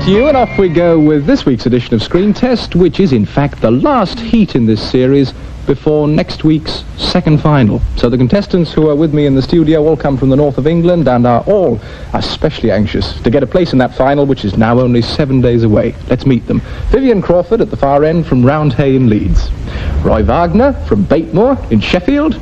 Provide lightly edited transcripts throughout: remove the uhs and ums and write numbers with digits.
to you, and off we go with this week's edition of Screen Test, which is in fact the last heat in this series before next week's second final. So the contestants who are with me in the studio all come from the north of England and are all especially anxious to get a place in that final, which is now only 7 days away. Let's meet them. Vivian Crawford at the far end from Roundhay in Leeds. Roy Wagner from Batemore in Sheffield.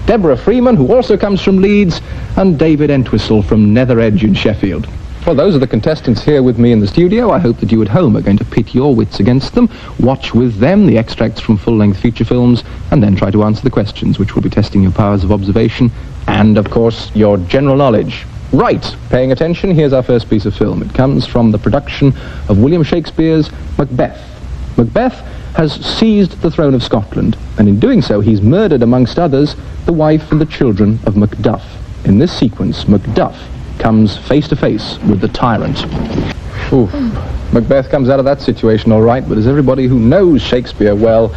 Deborah Freeman, who also comes from Leeds, and David Entwistle from Nether Edge in Sheffield. Well, those are the contestants here with me in the studio. I hope that you at home are going to pit your wits against them, watch with them the extracts from full-length feature films, and then try to answer the questions, which will be testing your powers of observation and, of course, your general knowledge. Right, paying attention, here's our first piece of film. It comes from the production of William Shakespeare's Macbeth. Macbeth has seized the throne of Scotland, and in doing so he's murdered, amongst others, the wife and the children of Macduff. In this sequence, Macduff comes face to face with the tyrant. Oof. Macbeth comes out of that situation all right, but as everybody who knows Shakespeare well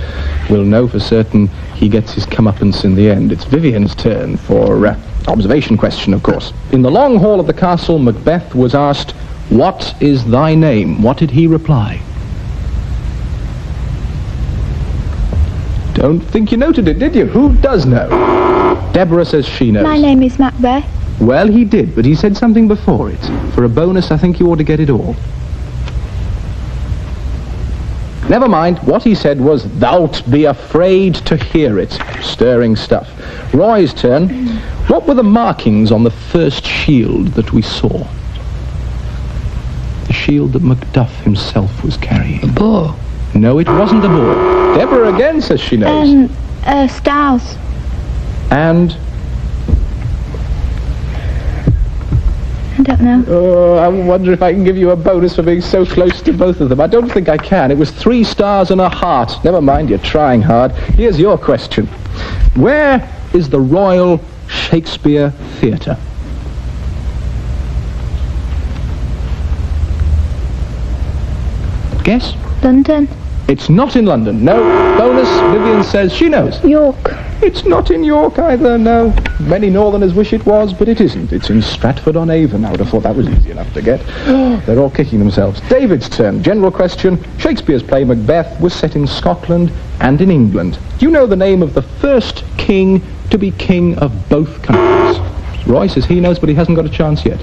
will know for certain, he gets his comeuppance in the end. It's Vivian's turn for observation question, of course. In the long hall of the castle, Macbeth was asked, "What is thy name?" What did he reply? Don't think you noted it, did you? Who does know? Deborah says she knows. My name is Macbeth. Well, he did, but he said something before it. For a bonus, I think you ought to get it all. Never mind, what he said was, "Thou'lt be afraid to hear it." Stirring stuff. Roy's turn. What were the markings on the first shield that we saw? The shield that Macduff himself was carrying. A boar? No, it wasn't a boar. Deborah again says she knows. Stars. And? I don't know. Oh, I wonder if I can give you a bonus for being so close to both of them. I don't think I can. It was 3 stars and a heart. Never mind, you're trying hard. Here's your question. Where is the Royal Shakespeare Theatre? Guess? London. It's not in London. No. Bonus, Vivian says she knows. York. It's not in York either, no. Many northerners wish it was, but it isn't. It's in Stratford-on-Avon. I would have thought that was easy enough to get. They're all kicking themselves. David's turn. General question. Shakespeare's play Macbeth was set in Scotland and in England. Do you know the name of the first king to be king of both countries? Roy says he knows, but he hasn't got a chance yet.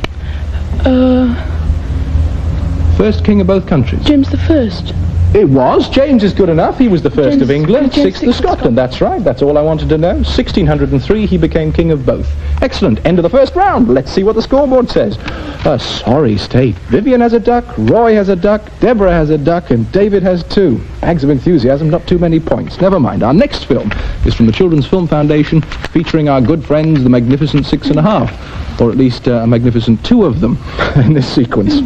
First king of both countries. James the First. It was. James is good enough. He was the first of England, James 6th of Scotland. That's right. That's all I wanted to know. 1603, he became king of both. Excellent. End of the first round. Let's see what the scoreboard says. Sorry state. Vivian has a duck, Roy has a duck, Deborah has a duck, and David has 2. Bags of enthusiasm, not too many points. Never mind. Our next film is from the Children's Film Foundation, featuring our good friends, the Magnificent 6½, or at least a magnificent 2 of them in this sequence.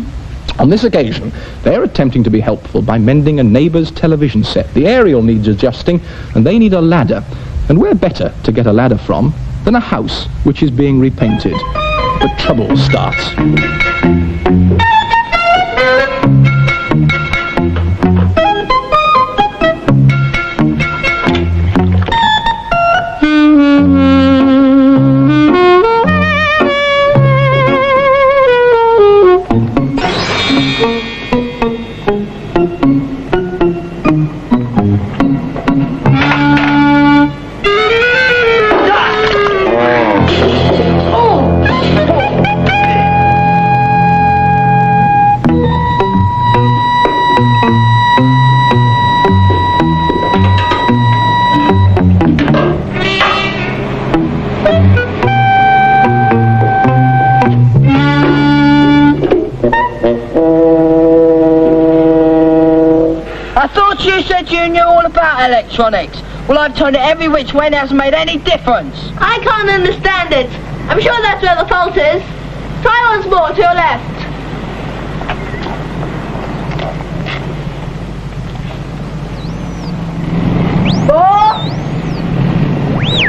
On this occasion, they're attempting to be helpful by mending a neighbour's television set. The aerial needs adjusting, and they need a ladder. And where better to get a ladder from than a house which is being repainted? The trouble starts. You said you knew all about electronics. Well, I've turned it every which way and it hasn't made any difference. I can't understand it. I'm sure that's where the fault is. Try once more to your left. More!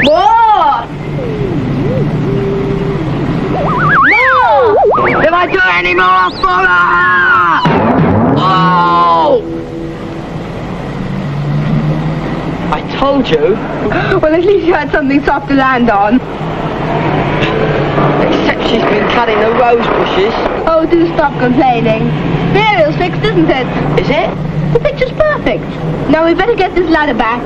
More! More! If I do it any more, I'll fall out! Oh! I told you. Well, at least you had something soft to land on. Except She's been cutting the rose bushes. Oh, do stop complaining. The aerial's fixed, isn't it? Is it? The picture's perfect. Now we better get this ladder back.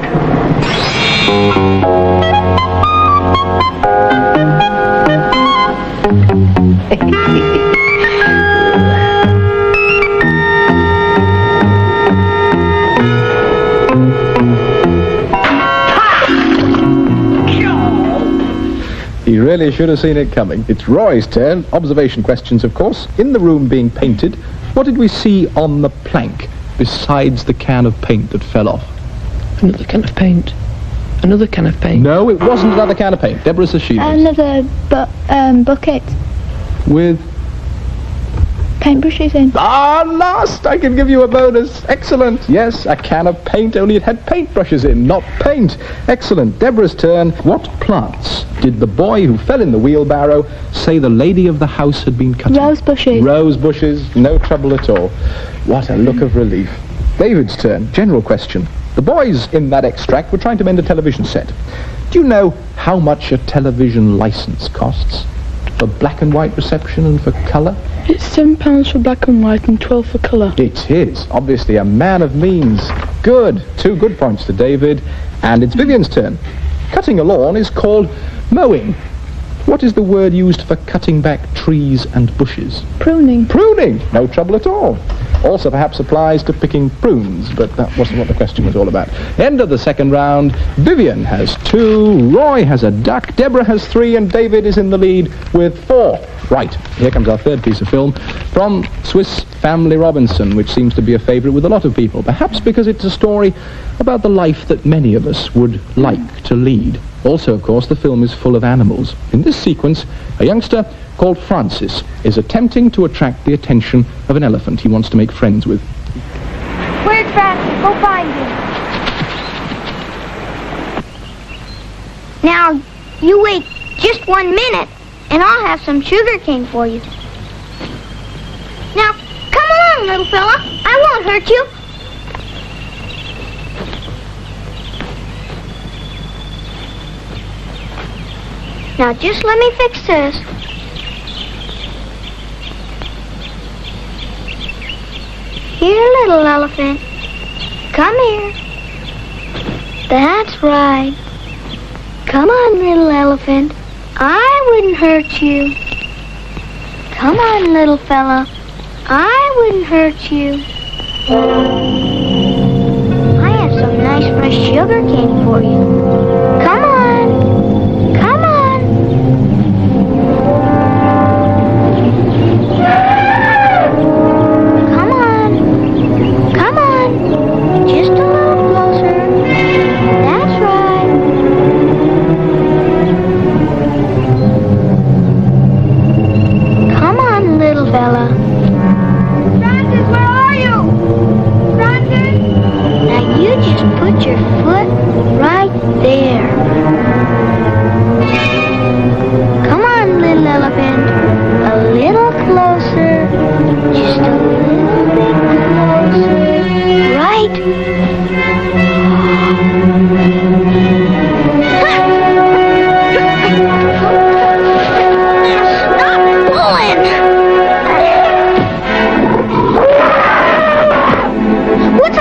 He really should have seen it coming. It's Roy's turn. Observation questions, of course. In the room being painted, what did we see on the plank besides the can of paint that fell off? Another can of paint. Another can of paint. No, it wasn't another can of paint. Deborah says she is. Another bucket. With... Paintbrushes in. Ah, last! I can give you a bonus. Excellent. Yes, a can of paint, only it had paintbrushes in, not paint. Excellent. Deborah's turn. What plants did the boy who fell in the wheelbarrow say the lady of the house had been cutting? Rose bushes. Rose bushes. No trouble at all. What a look of relief. David's turn. General question. The boys in that extract were trying to mend a television set. Do you know how much a television license costs? For black and white reception and for colour? It's £7 for black and white and 12 for colour. It is. Obviously a man of means. Good. 2 good points to David. And it's Vivian's turn. Cutting a lawn is called mowing. What is the word used for cutting back trees and bushes? Pruning. Pruning. No trouble at all. Also perhaps applies to picking prunes, but that wasn't what the question was all about. End of the second round. Vivian has 2, Roy has a duck, Deborah has 3, and David is in the lead with 4. Right, here comes our third piece of film from Swiss Family Robinson, which seems to be a favourite with a lot of people, perhaps because it's a story about the life that many of us would like to lead. Also, of course, the film is full of animals. In this sequence, a youngster called Francis is attempting to attract the attention of an elephant he wants to make friends with. Where's Francis? Go find him. Now, you wait just 1 minute, and I'll have some sugar cane for you. Now, come along, little fella. I won't hurt you. Now, just let me fix this. Here, little elephant. Come here. That's right. Come on, little elephant. I wouldn't hurt you. Come on, little fella. I wouldn't hurt you. I have some nice fresh sugar cane for you. Come on. Come on. Come on. Come on. Just a little closer. That's right. Come on, little fella. Francis, where are you? Francis? Now you just put your foot right there. Come on, little elephant. A little closer. Just a little bit closer. Right. Stop pulling! What's a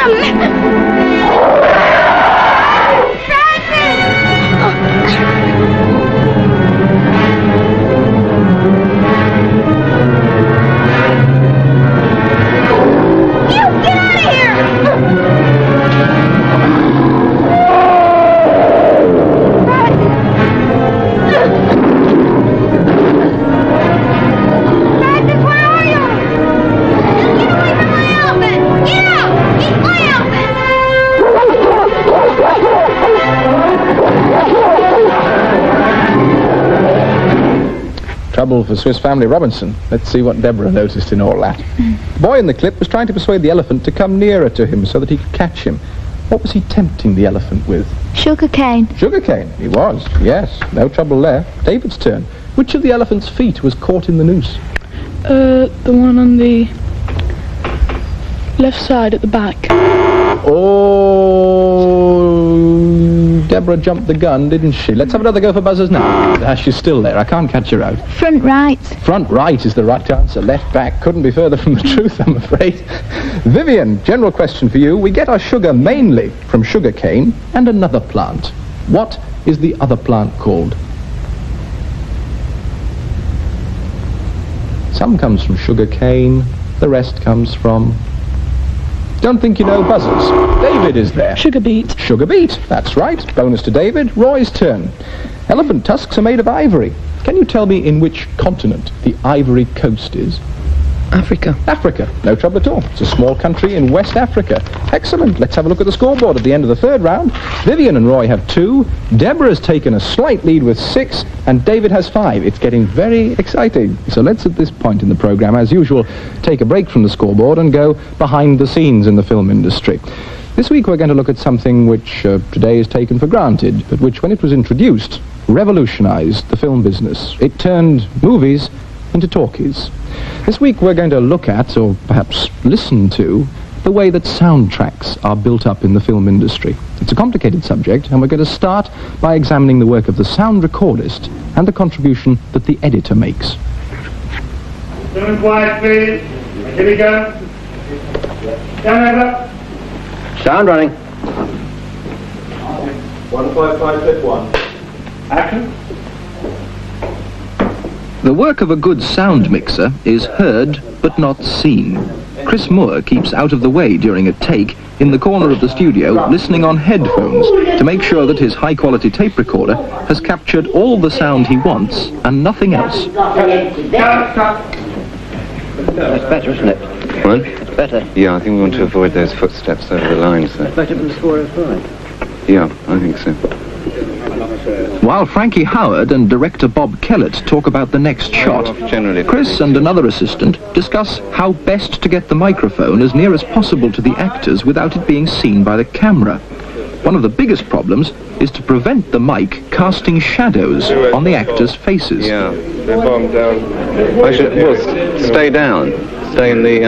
Trouble for Swiss Family Robinson. Let's see what Deborah noticed in all that. The boy in the clip was trying to persuade the elephant to come nearer to him so that he could catch him. What was he tempting the elephant with? Sugar cane. Sugar cane. He was. Yes. No trouble there. David's turn. Which of the elephant's feet was caught in the noose? The one on the left side at the back. Oh, Deborah jumped the gun, didn't she? Let's have another go for buzzers now. Ah, she's still there. I can't catch her out. Front right. Front right is the right answer. Left back couldn't be further from the truth, I'm afraid. Vivian, general question for you. We get our sugar mainly from sugar cane and another plant. What is the other plant called? Some comes from sugar cane, the rest comes from... Don't think you know buzzers. David is there. Sugar beet. Sugar beet, that's right. Bonus to David. Roy's turn. Elephant tusks are made of ivory. Can you tell me in which continent the Ivory Coast is? Africa. Africa. No trouble at all. It's a small country in West Africa. Excellent. Let's have a look at the scoreboard at the end of the third round. Vivian and Roy have 2. Deborah has taken a slight lead with 6, and David has 5. It's getting very exciting. So let's, at this point in the programme, as usual, take a break from the scoreboard and go behind the scenes in the film industry. This week we're going to look at something which today is taken for granted, but which, when it was introduced, revolutionised the film business. It turned movies into talkies. This week we're going to look at, or perhaps listen to, the way that soundtracks are built up in the film industry. It's a complicated subject, and we're going to start by examining the work of the sound recordist and the contribution that the editor makes. Stand quiet, please. Here we go. Stand over. Sound running. 155, clip 1. Action. The work of a good sound mixer is heard but not seen. Chris Moore keeps out of the way during a take in the corner of the studio, listening on headphones to make sure that his high-quality tape recorder has captured all the sound he wants and nothing else. That's better, isn't it? What? It's better. Yeah, I think we want to avoid those footsteps over the lines there. Better than the 405. Yeah, I think so. While Frankie Howard and director Bob Kellett talk about the next shot, Generally, Chris and another assistant discuss how best to get the microphone as near as possible to the actors without it being seen by the camera. One of the biggest problems is to prevent the mic casting shadows on the actors' faces. Yeah, bomb down. Stay down. Stay in the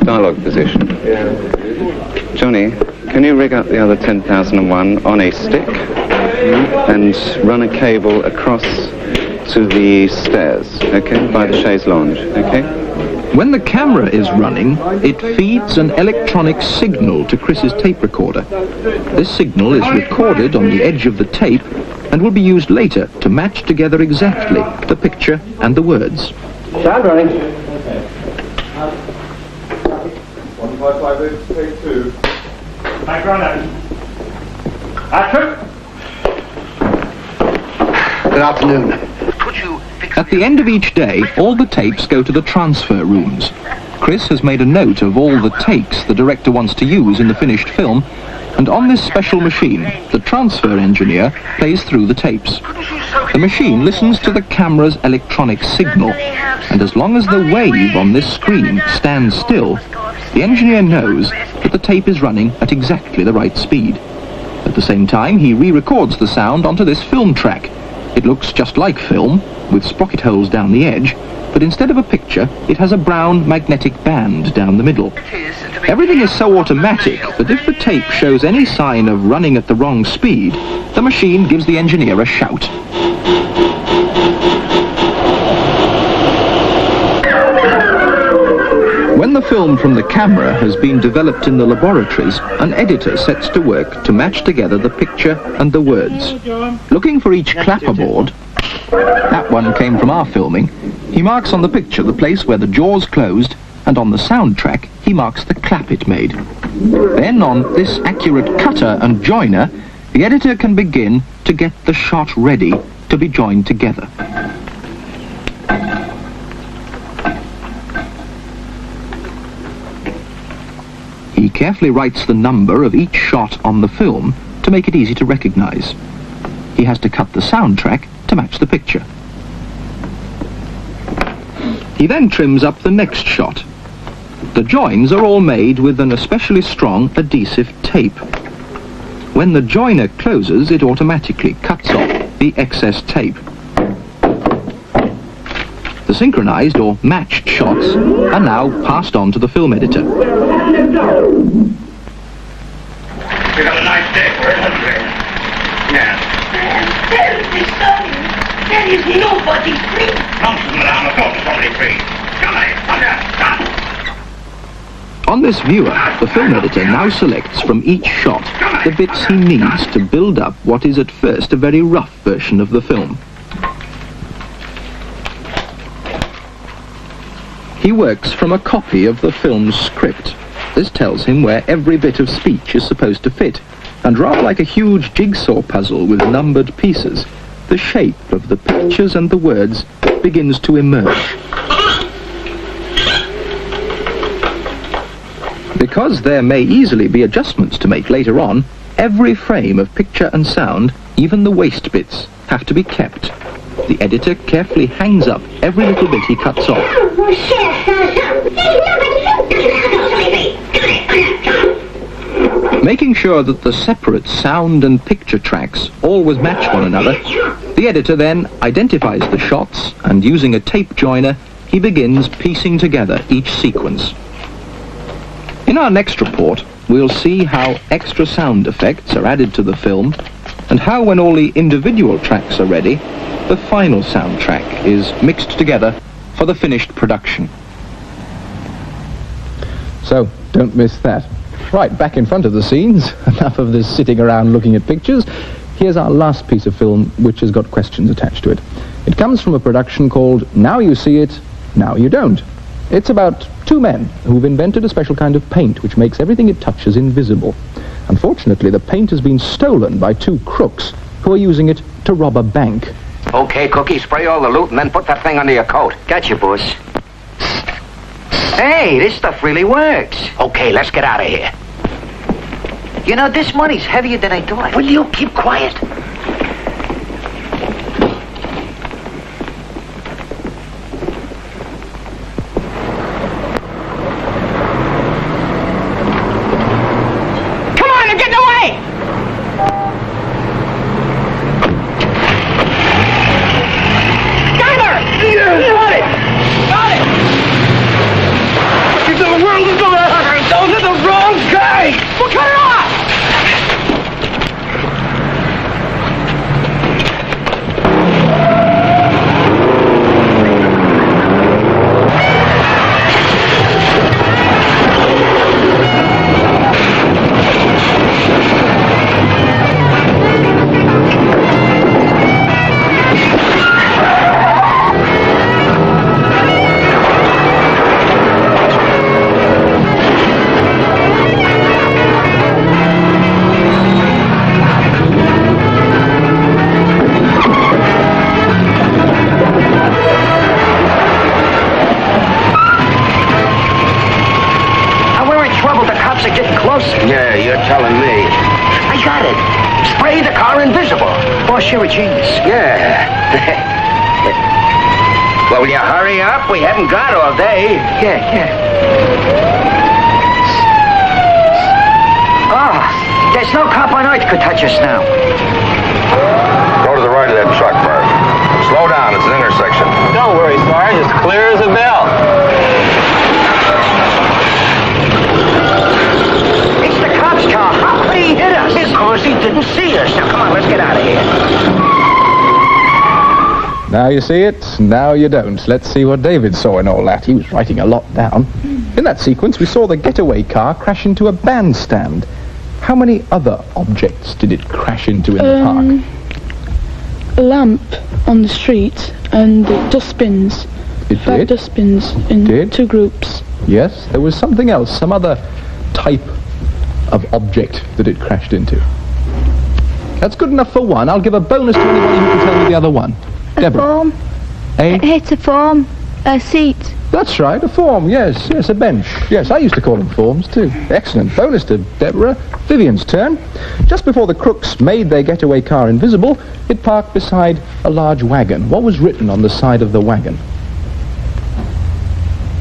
dialogue position. Yeah. Johnny, can you rig up the other 10,001 on a stick and run a cable across to the stairs, okay, by the chaise lounge, okay? When the camera is running, it feeds an electronic signal to Chris's tape recorder. This signal is recorded on the edge of the tape and will be used later to match together exactly the picture and the words. Sound running. 155, take 2. Background action. Action. Good afternoon. At the end of each day, all the tapes go to the transfer rooms. Chris has made a note of all the takes the director wants to use in the finished film, and on this special machine, the transfer engineer plays through the tapes. The machine listens to the camera's electronic signal, and as long as the wave on this screen stands still, the engineer knows that the tape is running at exactly the right speed. At the same time, he re-records the sound onto this film track. It looks just like film, with sprocket holes down the edge, but instead of a picture, it has a brown magnetic band down the middle. Everything is so automatic that if the tape shows any sign of running at the wrong speed, the machine gives the engineer a shout. When the film from the camera has been developed in the laboratories, an editor sets to work to match together the picture and the words. Looking for each clapperboard, that one came from our filming, he marks on the picture the place where the jaws closed, and on the soundtrack he marks the clap it made. Then on this accurate cutter and joiner, the editor can begin to get the shot ready to be joined together. He carefully writes the number of each shot on the film to make it easy to recognize. He has to cut the soundtrack to match the picture. He then trims up the next shot. The joins are all made with an especially strong adhesive tape. When the joiner closes, it automatically cuts off the excess tape. The synchronized or matched shots are now passed on to the film editor. We got a nice day for it, haven't we? There is nobody free. Nonsense, madame. Of course somebody free. Come here. On this viewer, the film editor now selects from each shot the bits he needs to build up what is at first a very rough version of the film. He works from a copy of the film's script. This tells him where every bit of speech is supposed to fit, and rather like a huge jigsaw puzzle with numbered pieces, the shape of the pictures and the words begins to emerge. Because there may easily be adjustments to make later on, every frame of picture and sound, even the waste bits, have to be kept. The editor carefully hangs up every little bit he cuts off. Making sure that the separate sound and picture tracks always match one another, the editor then identifies the shots, and using a tape joiner, he begins piecing together each sequence. In our next report, we'll see how extra sound effects are added to the film, and how, when all the individual tracks are ready, the final soundtrack is mixed together for the finished production. So, don't miss that. Right, back in front of the scenes. Enough of this sitting around looking at pictures. Here's our last piece of film, which has got questions attached to it. It comes from a production called Now You See It, Now You Don't. It's about two men who've invented a special kind of paint which makes everything it touches invisible. Unfortunately, the paint has been stolen by two crooks who are using it to rob a bank. Okay, Cookie, spray all the loot and then put that thing under your coat. Gotcha, boss. Hey, this stuff really works. Okay, let's get out of here. You know, this money's heavier than I thought. Will you keep quiet? Come on, they're getting away! Got her! Got it! Got it! What in the world is going on? Those are the wrong guys! We'll cut it off! Yeah, you're telling me. I got it. Spray the car invisible. Boss, you're a genius. Yeah. Well, will you hurry up? We haven't got all day. Yeah. Oh, there's no cop on earth could touch us now. Go to the right of that truck, Bert. Slow down, it's an intersection. Don't worry, Sarge, it's clear as a bell. Car. How could he hit us? Because he didn't see us. Now, come on, let's get out of here. Now you see it, now you don't. Let's see what David saw in all that. He was writing a lot down. In that sequence, we saw the getaway car crash into a bandstand. How many other objects did it crash into in the park? A lamp on the street and dustbins. It 5 did? dustbins in 2 groups. Yes, there was something else, some other type of object that it crashed into. That's good enough for one. I'll give a bonus to anybody who can tell me the other one. Deborah. Form. A? It's a form. A seat. That's right, a form, yes, a bench. Yes, I used to call them forms too. Excellent. Bonus to Deborah. Vivian's turn. Just before the crooks made their getaway car invisible, it parked beside a large wagon. What was written on the side of the wagon?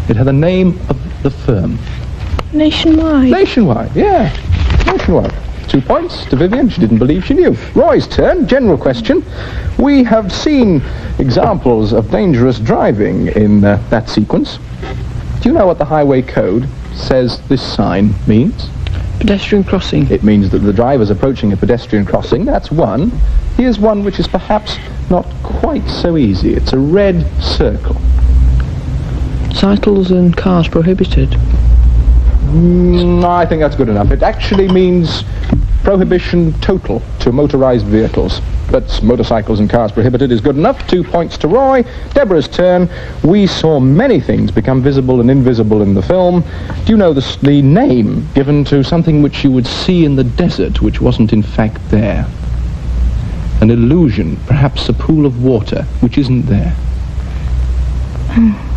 It had the name of the firm. Nationwide. Nationwide, yeah. Nationwide. 2 points to Vivian. She didn't believe she knew. Roy's turn. General question. We have seen examples of dangerous driving in that sequence. Do you know what the highway code says this sign means? Pedestrian crossing. It means that the driver's approaching a pedestrian crossing. That's one. Here's one which is perhaps not quite so easy. It's a red circle. Cycles and cars prohibited. I think that's good enough. It actually means prohibition total to motorised vehicles. But motorcycles and cars prohibited is good enough. 2 points to Roy. Deborah's turn. We saw many things become visible and invisible in the film. Do you know the name given to something which you would see in the desert, which wasn't in fact there? An illusion, perhaps a pool of water, which isn't there.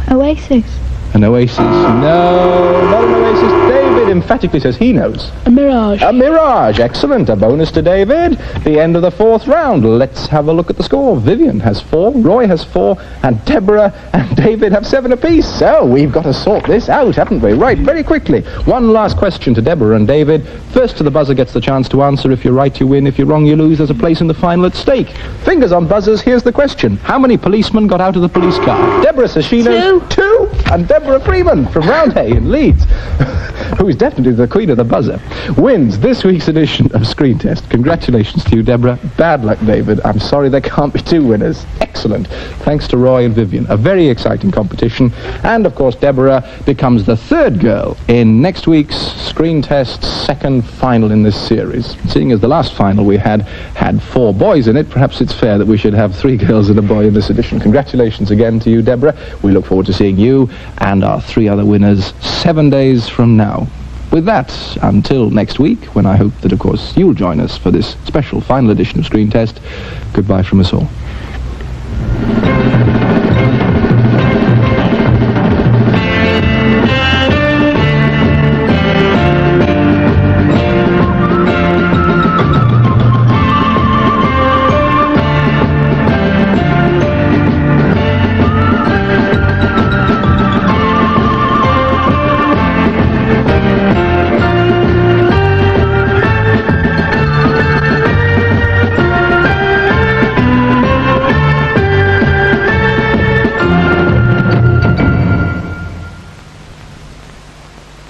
Oasis. An oasis. No, not an oasis. David emphatically says he knows. A mirage. A mirage. Excellent. A bonus to David. The end of the 4th round. Let's have a look at the score. Vivian has 4, Roy has 4, and Deborah and David have 7 apiece. So we've got to sort this out, haven't we? Right, very quickly. One last question to Deborah and David. First to the buzzer gets the chance to answer. If you're right, you win. If you're wrong, you lose. There's a place in the final at stake. Fingers on buzzers. Here's the question. How many policemen got out of the police car? Deborah says she knows 2. And Deborah Freeman from Roundhay in Leeds, who is definitely the queen of the buzzer, wins this week's edition of Screen Test. Congratulations to you, Deborah. Bad luck, David. I'm sorry there can't be 2 winners. Excellent. Thanks to Roy and Vivian. A very exciting competition. And, of course, Deborah becomes the 3rd girl in next week's Screen Test's 2nd final in this series. Seeing as the last final we had 4 boys in it, perhaps it's fair that we should have 3 girls and a boy in this edition. Congratulations again to you, Deborah. We look forward to seeing you and our 3 other winners 7 days from now. With that, until next week, when I hope that, of course, you'll join us for this special final edition of Screen Test, goodbye from us all.